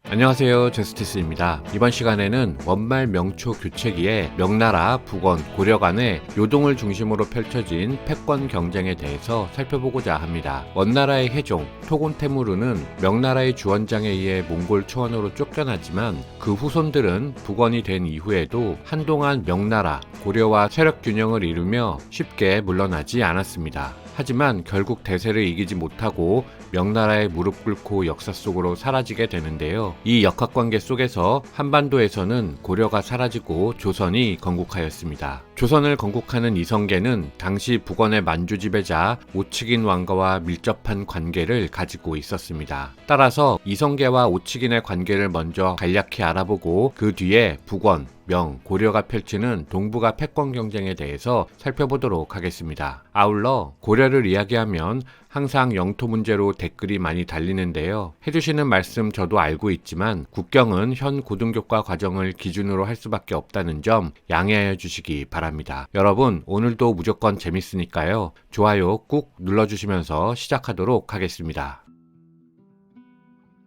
안녕하세요, 제스티스입니다. 이번 시간에는 원말 명초 교체기에 명나라, 북원, 고려 간의 요동을 중심으로 펼쳐진 패권 경쟁에 대해서 살펴보고자 합니다. 원나라의 해종 토곤 테무르는 명나라의 주원장에 의해 몽골 초원으로 쫓겨나지만 그 후손들은 북원이 된 이후에도 한동안 명나라, 고려와 세력 균형을 이루며 쉽게 물러나지 않았습니다. 하지만 결국 대세를 이기지 못하고 명나라에 무릎 꿇고 역사 속으로 사라지게 되는데요. 이 역학관계 속에서 한반도에서는 고려가 사라지고 조선이 건국하였습니다. 조선을 건국하는 이성계는 당시 북원의 만주 지배자 오츠긴 왕가와 밀접한 관계를 가지고 있었습니다. 따라서 이성계와 오츠긴의 관계를 먼저 간략히 알아보고 그 뒤에 북원, 명, 고려가 펼치는 동북아 패권 경쟁에 대해서 살펴보도록 하겠습니다. 아울러 고려를 이야기하면 항상 영토 문제로 댓글이 많이 달리는데요. 해주시는 말씀 저도 알고 있지만 국경은 현 고등교과 과정을 기준으로 할 수밖에 없다는 점 양해하여 주시기 바랍니다. 여러분, 오늘도 무조건 재밌으니까요. 좋아요 꾹 눌러주시면서 시작하도록 하겠습니다.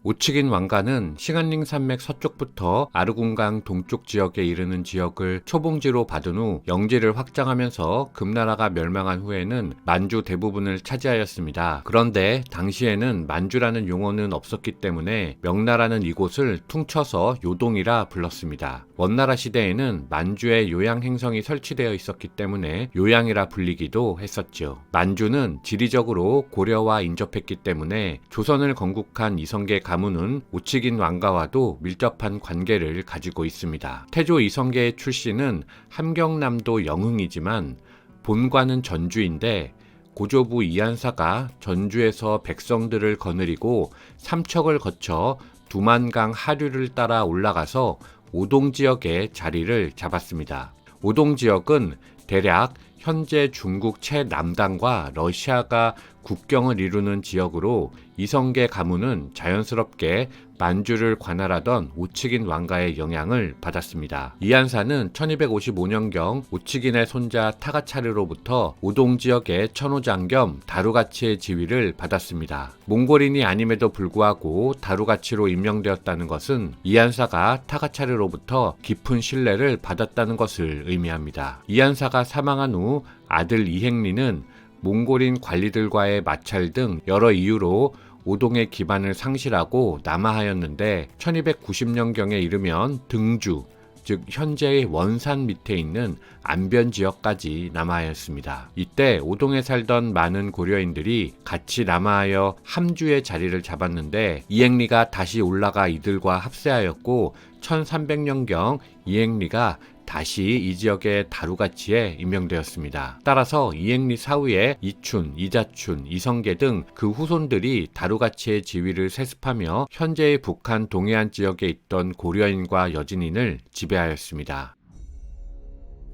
오츠긴 왕가는 싱한링 산맥 서쪽부터 아르군강 동쪽 지역에 이르는 지역을 초봉지로 받은 후 영지를 확장하면서 금나라가 멸망한 후에는 만주 대부분을 차지하였습니다. 그런데 당시에는 만주라는 용어는 없었기 때문에 명나라는 이곳을 퉁쳐서 요동이라 불렀습니다. 원나라 시대에는 만주에 요양 행성이 설치되어 있었기 때문에 요양이라 불리기도 했었죠. 만주는 지리적으로 고려와 인접했기 때문에 조선을 건국한 이성계 가문은 오츠긴 왕가와도 밀접한 관계를 가지고 있습니다. 태조 이성계의 출신은 함경남도 영흥이지만 본관은 전주인데 고조부 이한사가 전주에서 백성들을 거느리고 삼척을 거쳐 두만강 하류를 따라 올라가서 오동 지역에 자리를 잡았습니다. 오동 지역은 대략 현재 중국 최남단과 러시아가 국경을 이루는 지역으로 이성계 가문은 자연스럽게 만주를 관할하던 오츠긴 왕가의 영향을 받았습니다. 이한사는 1255년경 오츠긴의 손자 타가차르로부터 오동 지역의 천호장 겸 다루가치의 지위를 받았습니다. 몽골인이 아님에도 불구하고 다루가치로 임명되었다는 것은 이한사가 타가차르로부터 깊은 신뢰를 받았다는 것을 의미합니다. 이한사가 사망한 후 아들 이행리는 몽골인 관리들과의 마찰 등 여러 이유로 오동의 기반을 상실하고 남하하였는데 1290년경에 이르면 등주, 즉 현재의 원산 밑에 있는 안변 지역까지 남하하였습니다. 이때 오동에 살던 많은 고려인들이 같이 남하하여 함주의 자리를 잡았는데 이행리가 다시 올라가 이들과 합세하였고 1300년경 이행리가 다시 이 지역의 다루가치에 임명되었습니다. 따라서 이행리 사후에 이춘, 이자춘, 이성계 등 그 후손들이 다루가치의 지위를 세습하며 현재의 북한 동해안 지역에 있던 고려인과 여진인을 지배하였습니다.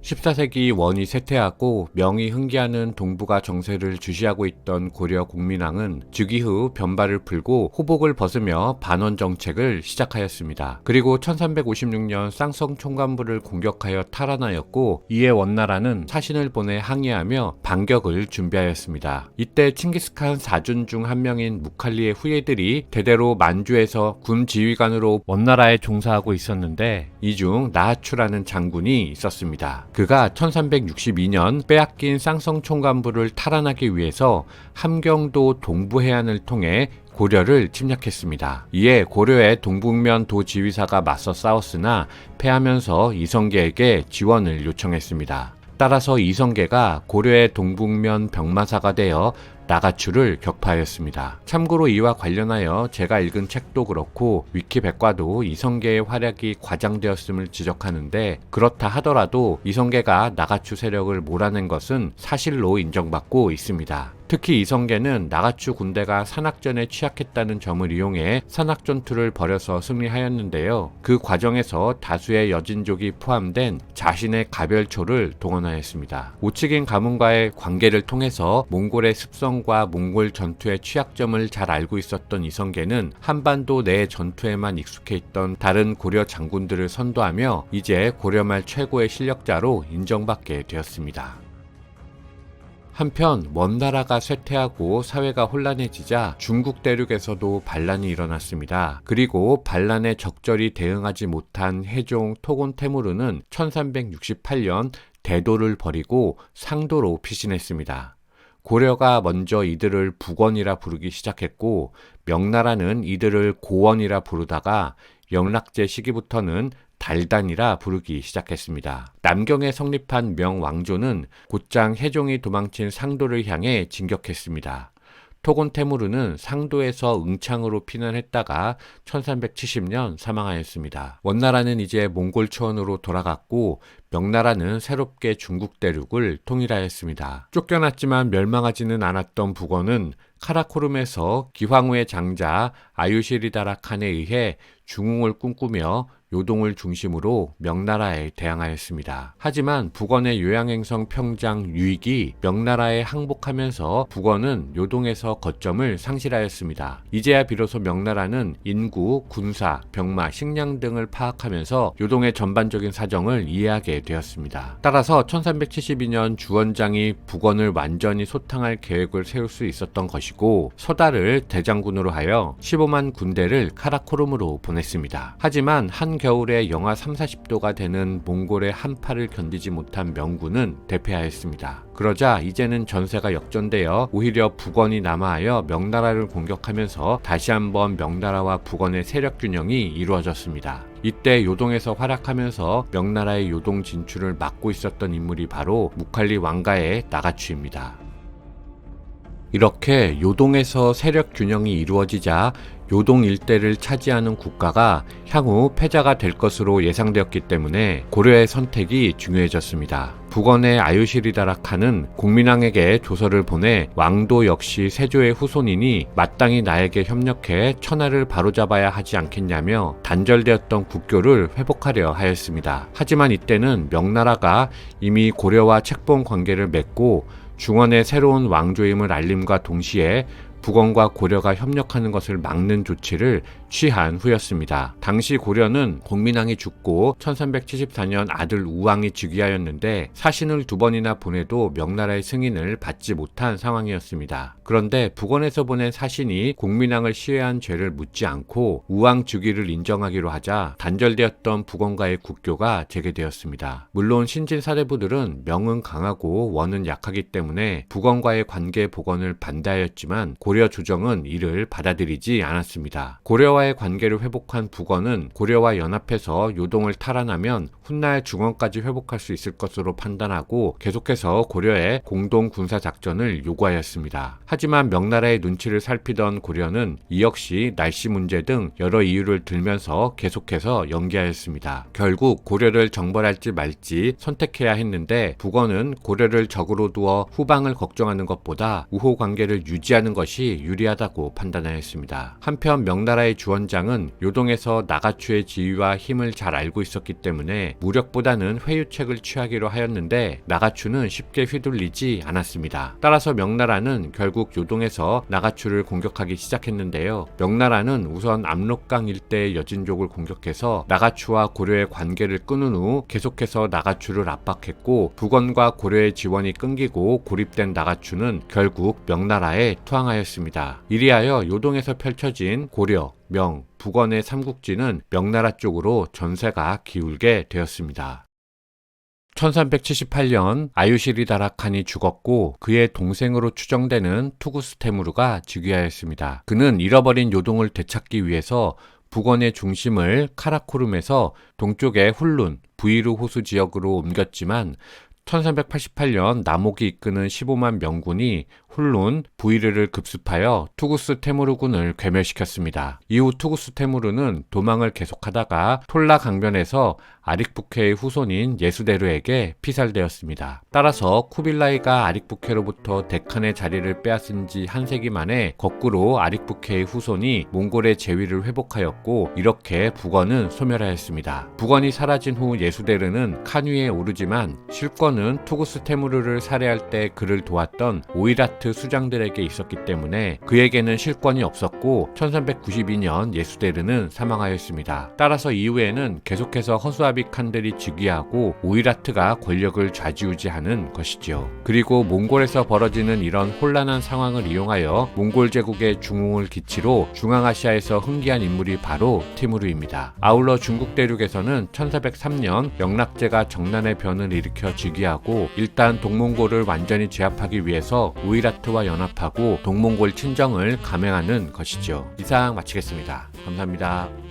14세기 원이 쇠퇴하고 명이 흥기하는 동북아 정세를 주시하고 있던 고려 국민왕은 즉위 후 변발을 풀고 호복을 벗으며 반원 정책을 시작하였습니다. 그리고 1356년 쌍성 총관부를 공격하여 탈환하였고 이에 원나라는 사신을 보내 항의하며 반격을 준비하였습니다. 이때 칭기스칸 사준 중 한 명인 무칼리의 후예들이 대대로 만주에서 군 지휘관으로 원나라에 종사하고 있었는데 이 중 나하추라는 장군이 있었습니다. 그가 1362년 빼앗긴 쌍성 총관부를 탈환하기 위해서 함경도 동부 해안을 통해 고려를 침략했습니다. 이에 고려의 동북면 도지휘사가 맞서 싸웠으나 패하면서 이성계에게 지원을 요청했습니다. 따라서 이성계가 고려의 동북면 병마사가 되어 나가추를 격파하였습니다. 참고로 이와 관련하여 제가 읽은 책도 그렇고 위키백과도 이성계의 활약이 과장되었음을 지적하는데 그렇다 하더라도 이성계가 나가추 세력을 몰아낸 것은 사실로 인정받고 있습니다. 특히 이성계는 나가추 군대가 산악전에 취약했다는 점을 이용해 산악전투를 벌여서 승리하였는데요. 그 과정에서 다수의 여진족이 포함된 자신의 가별초를 동원하였습니다. 오츠긴 가문과의 관계를 통해서 몽골의 습성과 몽골 전투의 취약점을 잘 알고 있었던 이성계는 한반도 내 전투에만 익숙해 있던 다른 고려 장군들을 선도하며 이제 고려말 최고의 실력자로 인정받게 되었습니다. 한편 먼 나라가 쇠퇴하고 사회가 혼란해지자 중국 대륙에서도 반란이 일어났습니다. 그리고 반란에 적절히 대응하지 못한 해종 토곤 테무르는 1368년 대도를 버리고 상도로 피신했습니다. 고려가 먼저 이들을 북원이라 부르기 시작했고 명나라는 이들을 고원이라 부르다가 영락제 시기부터는 달단이라 부르기 시작했습니다. 남경에 성립한 명왕조는 곧장 해종이 도망친 상도를 향해 진격했습니다. 토곤 테무르는 상도에서 응창으로 피난했다가 1370년 사망하였습니다. 원나라는 이제 몽골 초원으로 돌아갔고 명나라는 새롭게 중국 대륙을 통일하였습니다. 쫓겨났지만 멸망하지는 않았던 북원은 카라코름에서 기황후의 장자 아유시리다라 칸에 의해 중흥을 꿈꾸며 요동을 중심으로 명나라에 대항하였습니다. 하지만 북원의 요양행성 평장 유익이 명나라에 항복하면서 북원은 요동에서 거점을 상실하였습니다. 이제야 비로소 명나라는 인구, 군사, 병마, 식량 등을 파악하면서 요동의 전반적인 사정을 이해하게 되었습니다. 따라서 1372년 주원장이 북원을 완전히 소탕할 계획을 세울 수 있었던 것이고 서달을 대장군으로 하여 15만 군대를 카라코름으로 보냈습니다. 하지만 한겨울에 영하 30~40도가 되는 몽골의 한파를 견디지 못한 명군은 대패하였습니다. 그러자 이제는 전세가 역전되어 오히려 북원이 남하하여 명나라를 공격하면서 다시 한번 명나라와 북원의 세력 균형이 이루어졌습니다. 이때 요동에서 활약하면서 명나라의 요동 진출을 막고 있었던 인물이 바로 무칼리 왕가의 나가추입니다. 이렇게 요동에서 세력 균형이 이루어지자 요동 일대를 차지하는 국가가 향후 패자가 될 것으로 예상되었기 때문에 고려의 선택이 중요해졌습니다. 북원의 아유시리다라 칸은 공민왕에게 조서를 보내 왕도 역시 세조의 후손이니 마땅히 나에게 협력해 천하를 바로잡아야 하지 않겠냐며 단절되었던 국교를 회복하려 하였습니다. 하지만 이때는 명나라가 이미 고려와 책봉 관계를 맺고 중원의 새로운 왕조임을 알림과 동시에 북원과 고려가 협력하는 것을 막는 조치를 취한 후였습니다. 당시 고려는 공민왕이 죽고 1374년 아들 우왕이 즉위하였는데 사신을 2번이나 보내도 명나라의 승인을 받지 못한 상황이었습니다. 그런데 북원에서 보낸 사신이 공민왕을 시해한 죄를 묻지 않고 우왕 즉위를 인정하기로 하자 단절되었던 북원과의 국교가 재개되었습니다. 물론 신진 사대부들은 명은 강하고 원은 약하기 때문에 북원과의 관계 복원을 반대하였지만 고려 조정은 이를 받아들이지 않았습니다. 고려와의 관계를 회복한 북원은 고려와 연합해서 요동을 탈환하면 훗날 중원까지 회복할 수 있을 것으로 판단하고 계속해서 고려의 공동 군사 작전을 요구하였습니다. 하지만 명나라의 눈치를 살피던 고려는 이 역시 날씨 문제 등 여러 이유를 들면서 계속해서 연기하였습니다. 결국 고려를 정벌할지 말지 선택해야 했는데 북원은 고려를 적으로 두어 후방을 걱정하는 것보다 우호 관계를 유지하는 것이 유리하다고 판단하였습니다. 한편 명나라의 주원장은 요동에서 나가추의 지위와 힘을 잘 알고 있었기 때문에 무력보다는 회유책을 취하기로 하였는데 나가추는 쉽게 휘둘리지 않았습니다. 따라서 명나라는 결국 요동에서 나가추를 공격하기 시작했는데요. 명나라는 우선 압록강 일대의 여진족을 공격해서 나가추와 고려의 관계를 끊은 후 계속해서 나가추를 압박했고 북원과 고려의 지원이 끊기고 고립된 나가추는 결국 명나라에 투항하였습니다. 이리하여 요동에서 펼쳐진 고려, 명, 북원의 삼국지는 명나라 쪽으로 전세가 기울게 되었습니다. 1378년 아유시리다라 칸이 죽었고 그의 동생으로 추정되는 투구스 테무르가 즉위하였습니다. 그는 잃어버린 요동을 되찾기 위해서 북원의 중심을 카라코름에서 동쪽의 훌룬, 부이르 호수 지역으로 옮겼지만 1388년 남옥이 이끄는 15만 명군이 훌룬, 부이르를 급습하여 투구스 테무르군을 괴멸시켰습니다. 이후 투구스 테무르는 도망을 계속하다가 톨라 강변에서 아릭부케의 후손인 예수데르에게 피살되었습니다. 따라서 쿠빌라이가 아릭부케로부터 데칸의 자리를 빼앗은 지 한 세기 만에 거꾸로 아릭부케의 후손이 몽골의 재위를 회복하였고 이렇게 북원은 소멸하였습니다. 북원이 사라진 후 예수데르는 칸 위에 오르지만 실권은 투구스 테무르를 살해할 때 그를 도왔던 오이라트 우이라트 수장들에게 있었기 때문에 그에게는 실권이 없었고 1392년 예수데르는 사망하였습니다. 따라서 이후에는 계속해서 허수아비 칸들이 즉위하고 우이라트가 권력을 좌지우지하는 것이지요. 그리고 몽골에서 벌어지는 이런 혼란한 상황을 이용하여 몽골 제국의 중흥을 기치로 중앙아시아에서 흥기한 인물이 바로 티무르입니다. 아울러 중국 대륙에서는 1403년 영락제가 정난의 변을 일으켜 즉위하고 일단 동몽골을 완전히 제압하기 위해서 우이라트와 연합하고 동몽골 친정을 감행하는 것이죠. 이상 마치겠습니다. 감사합니다.